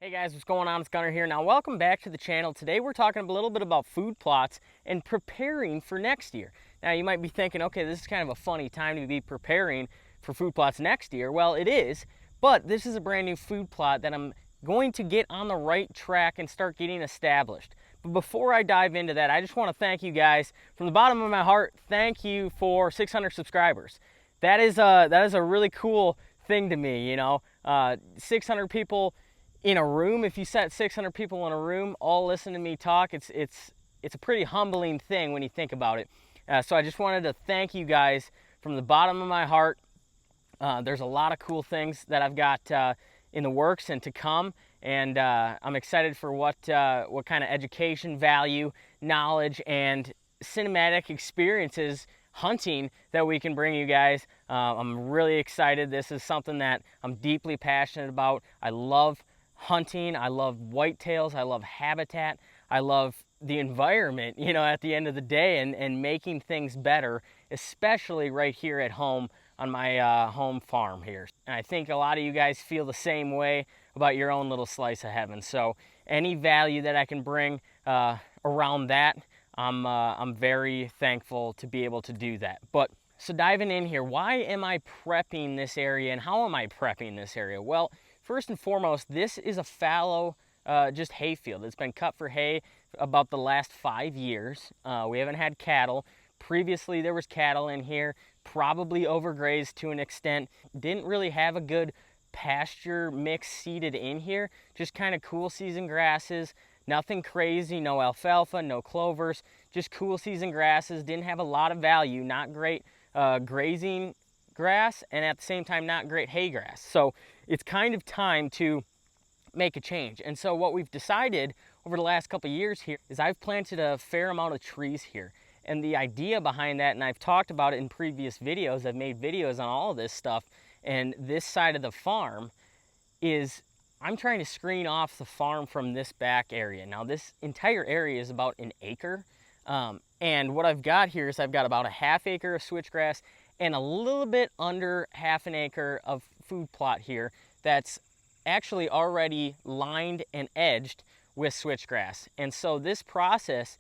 Hey guys, what's going on? It's Gunnar here. Now welcome back to the channel. Today we're talking a little bit about food plots and preparing for next year. Now you might be thinking, okay, this is kind of a funny time to be preparing for food plots next year. Well, it is, but this is a brand new food plot that I'm going to get on the right track and start getting established. But before I dive into that, I just want to thank you guys from the bottom of my heart. Thank you for 600 subscribers. That is a really cool thing to me, you know. 600 people in a room. If you set 600 people in a room all listen to me talk, it's a pretty humbling thing when you think about it. So I just wanted to thank you guys from the bottom of my heart. There's a lot of cool things that I've got in the works and to come, and I'm excited for what kind of education, value, knowledge, and cinematic experiences hunting that we can bring you guys. I'm really excited. This is something that I'm deeply passionate about. I love hunting, I love whitetails, I love habitat, I love the environment, you know, at the end of the day, and making things better, especially right here at home on my home farm here. And I think a lot of you guys feel the same way about your own little slice of heaven. So any value that I can bring around that, I'm very thankful to be able to do that. But so diving in here, why am I prepping this area and how am I prepping this area? Well, first and foremost, this is a fallow, just hay field. It's been cut for hay about the last 5 years. We haven't had cattle. Previously, there was cattle in here, probably overgrazed to an extent. Didn't really have a good pasture mix seeded in here. Just kind of cool season grasses. Nothing crazy, no alfalfa, no clovers. Just cool season grasses. Didn't have a lot of value. Not great grazing grass, and at the same time not great hay grass. So it's kind of time to make a change. And so what we've decided over the last couple of years here is I've planted a fair amount of trees here. And the idea behind that, and I've talked about it in previous videos, I've made videos on all of this stuff, and this side of the farm is I'm trying to screen off the farm from this back area. Now this entire area is about an acre. And what I've got here is I've got about a ½ acre of switchgrass and a little bit under ½ an acre of food plot here that's actually already lined and edged with switchgrass. And so this process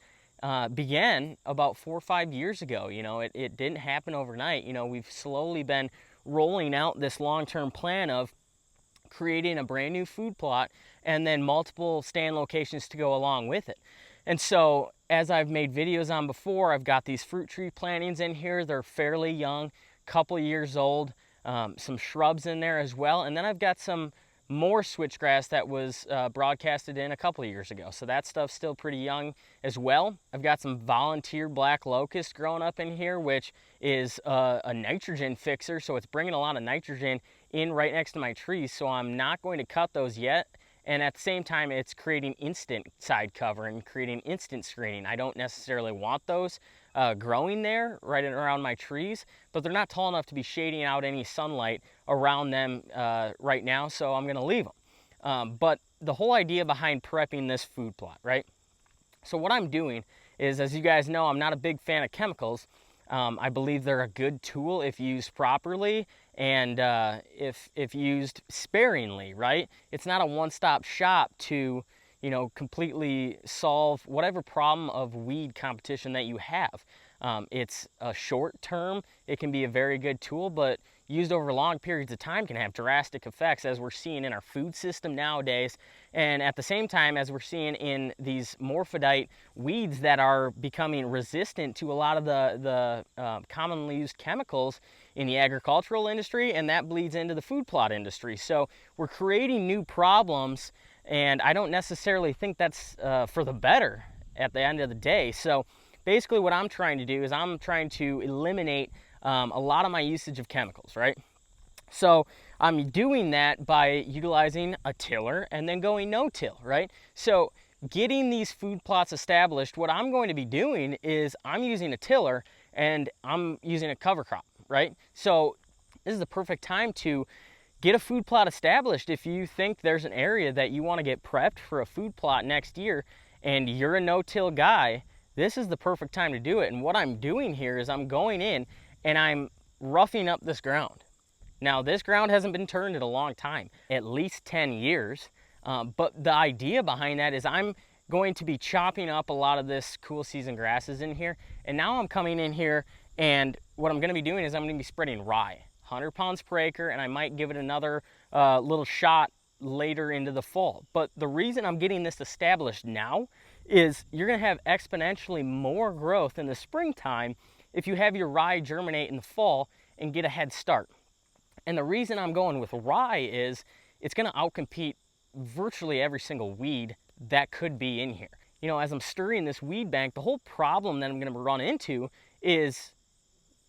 began about 4 or 5 years ago. You know, it didn't happen overnight. You know, we've slowly been rolling out this long-term plan of creating a brand new food plot and then multiple stand locations to go along with it. And so as I've made videos on before, I've got these fruit tree plantings in here. They're fairly young, couple years old, some shrubs in there as well. And then I've got some more switchgrass that was broadcasted in a couple of years ago. So that stuff's still pretty young as well. I've got some volunteer black locust growing up in here, which is a nitrogen fixer. So it's bringing a lot of nitrogen in right next to my trees. So I'm not going to cut those yet. And at the same time, it's creating instant side cover and creating instant screening. I don't necessarily want those growing there right around my trees, but they're not tall enough to be shading out any sunlight around them right now, so I'm gonna leave them. But the whole idea behind prepping this food plot, right? So what I'm doing is, as you guys know, I'm not a big fan of chemicals. I believe they're a good tool if used properly and if used sparingly, right? It's not a one-stop shop to, you know, completely solve whatever problem of weed competition that you have. It's a short term, it can be a very good tool, but used over long periods of time can have drastic effects, as we're seeing in our food system nowadays, and at the same time as we're seeing in these morphodite weeds that are becoming resistant to a lot of the commonly used chemicals in the agricultural industry, and that bleeds into the food plot industry. So we're creating new problems, and I don't necessarily think that's for the better at the end of the day. So basically what I'm trying to do is I'm trying to eliminate a lot of my usage of chemicals, right? So I'm doing that by utilizing a tiller and then going no-till, right? So getting these food plots established, what I'm going to be doing is I'm using a tiller and I'm using a cover crop, right? So this is the perfect time to get a food plot established. If you think there's an area that you want to get prepped for a food plot next year and you're a no-till guy, this is the perfect time to do it. And what I'm doing here is I'm going in and I'm roughing up this ground. Now, this ground hasn't been turned in a long time, at least 10 years. But the idea behind that is I'm going to be chopping up a lot of this cool season grasses in here. And now I'm coming in here, and what I'm going to be doing is I'm going to be spreading rye, 100 pounds per acre, and I might give it another little shot later into the fall. But the reason I'm getting this established now is you're going to have exponentially more growth in the springtime if you have your rye germinate in the fall and get a head start. And the reason I'm going with rye is it's going to outcompete virtually every single weed that could be in here. You know, as I'm stirring this weed bank, the whole problem that I'm going to run into is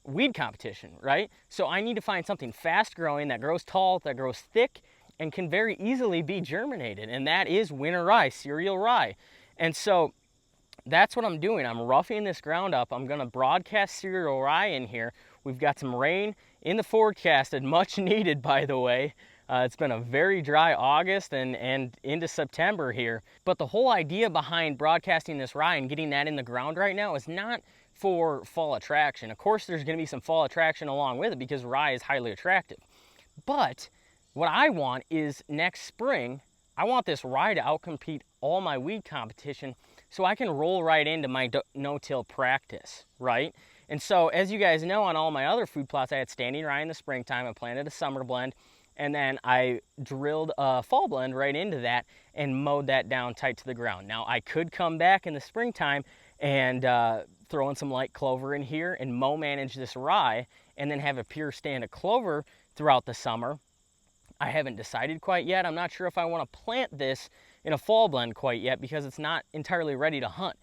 weed competition, right? So I need to find something fast growing, that grows tall, that grows thick, and can very easily be germinated. And that is winter rye, cereal rye. And so that's what I'm doing. I'm roughing this ground up. I'm going to broadcast cereal rye in here. We've got some rain in the forecasted, much needed, by the way. It's been a very dry August and into September here. But the whole idea behind broadcasting this rye and getting that in the ground right now is not for fall attraction. Of course, there's going to be some fall attraction along with it because rye is highly attractive. But what I want is next spring, I want this rye to outcompete all my weed competition so I can roll right into my no-till practice, right? And so, as you guys know, on all my other food plots, I had standing rye in the springtime. I planted a summer blend, and then I drilled a fall blend right into that and mowed that down tight to the ground. Now, I could come back in the springtime and throw in some light clover in here and mow manage this rye and then have a pure stand of clover throughout the summer. I haven't decided quite yet. I'm not sure if I want to plant this in a fall blend quite yet because it's not entirely ready to hunt.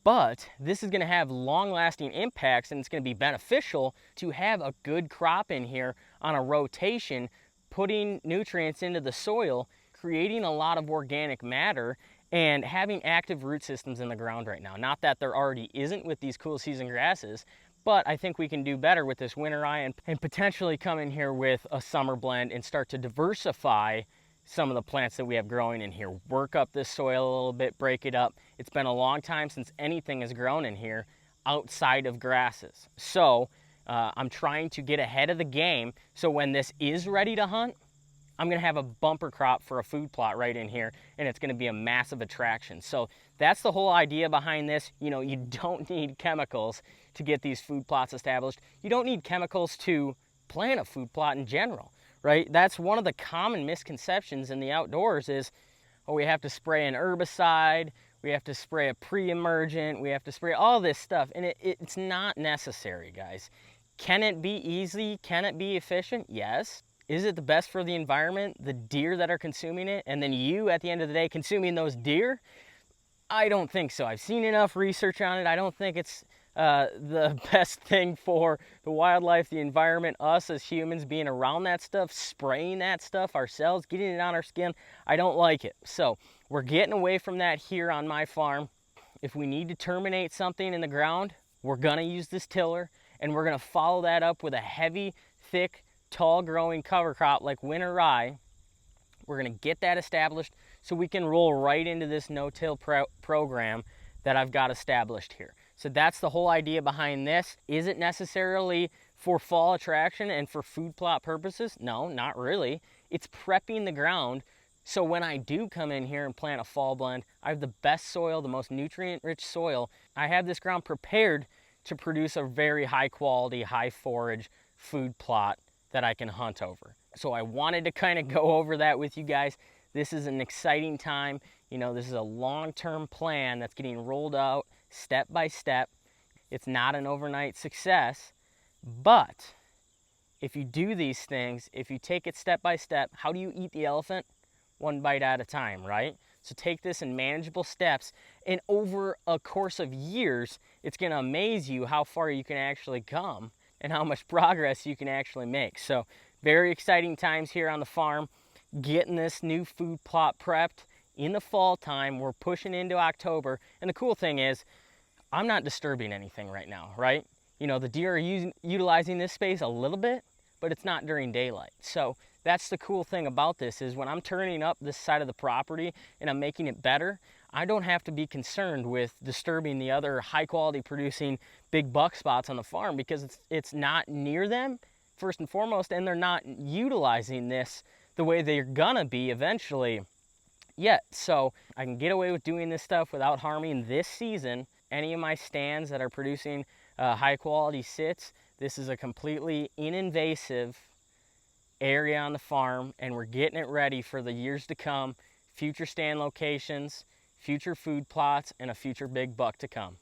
But this is going to have long-lasting impacts, and it's going to be beneficial to have a good crop in here on a rotation, putting nutrients into the soil, creating a lot of organic matter, and having active root systems in the ground right now. Not that there already isn't with these cool season grasses, but I think we can do better with this winter rye and potentially come in here with a summer blend and start to diversify some of the plants that we have growing in here. Work up this soil a little bit, break it up. It's been a long time since anything has grown in here outside of grasses. So I'm trying to get ahead of the game so when this is ready to hunt, I'm going to have a bumper crop for a food plot right in here, and it's going to be a massive attraction. So that's the whole idea behind this. You know, you don't need chemicals to get these food plots established. You don't need chemicals to plant a food plot in general, right? That's one of the common misconceptions in the outdoors is, oh, we have to spray an herbicide, we have to spray a pre-emergent, we have to spray all this stuff, and it's not necessary, guys. Can it be easy? Can it be efficient? Yes. Is it the best for the environment, the deer that are consuming it, and then you, at the end of the day, consuming those deer? I don't think so. I've seen enough research on it. I don't think it's the best thing for the wildlife, the environment, us as humans being around that stuff, spraying that stuff ourselves, getting it on our skin. I don't like it. So we're getting away from that here on my farm. If we need to terminate something in the ground, we're going to use this tiller, and we're going to follow that up with a heavy, thick, tall growing cover crop like winter rye. We're going to get that established so we can roll right into this no-till program that I've got established here. So that's the whole idea behind this. Is it necessarily for fall attraction and for food plot purposes? No, not really. It's prepping the ground so when I do come in here and plant a fall blend, I have the best soil, the most nutrient-rich soil. I have this ground prepared to produce a very high quality, high forage food plot that I can hunt over. So I wanted to kind of go over that with you guys. This is an exciting time. You know, this is a long-term plan that's getting rolled out step by step. It's not an overnight success, but if you do these things, if you take it step by step, how do you eat the elephant? One bite at a time, right? So take this in manageable steps, and over a course of years, it's going to amaze you how far you can actually come and how much progress you can actually make. So very exciting times here on the farm, getting this new food plot prepped in the fall time. We're pushing into October, and the cool thing is I'm not disturbing anything right now, right? You know, the deer are utilizing this space a little bit, but it's not during daylight. So that's the cool thing about this is when I'm turning up this side of the property and I'm making it better, I don't have to be concerned with disturbing the other high quality producing big buck spots on the farm because it's not near them, first and foremost, and they're not utilizing this the way they're gonna be eventually yet. So I can get away with doing this stuff without harming this season any of my stands that are producing high quality sits. This is a completely ininvasive area on the farm, and we're getting it ready for the years to come, future stand locations, future food plots, and a future big buck to come.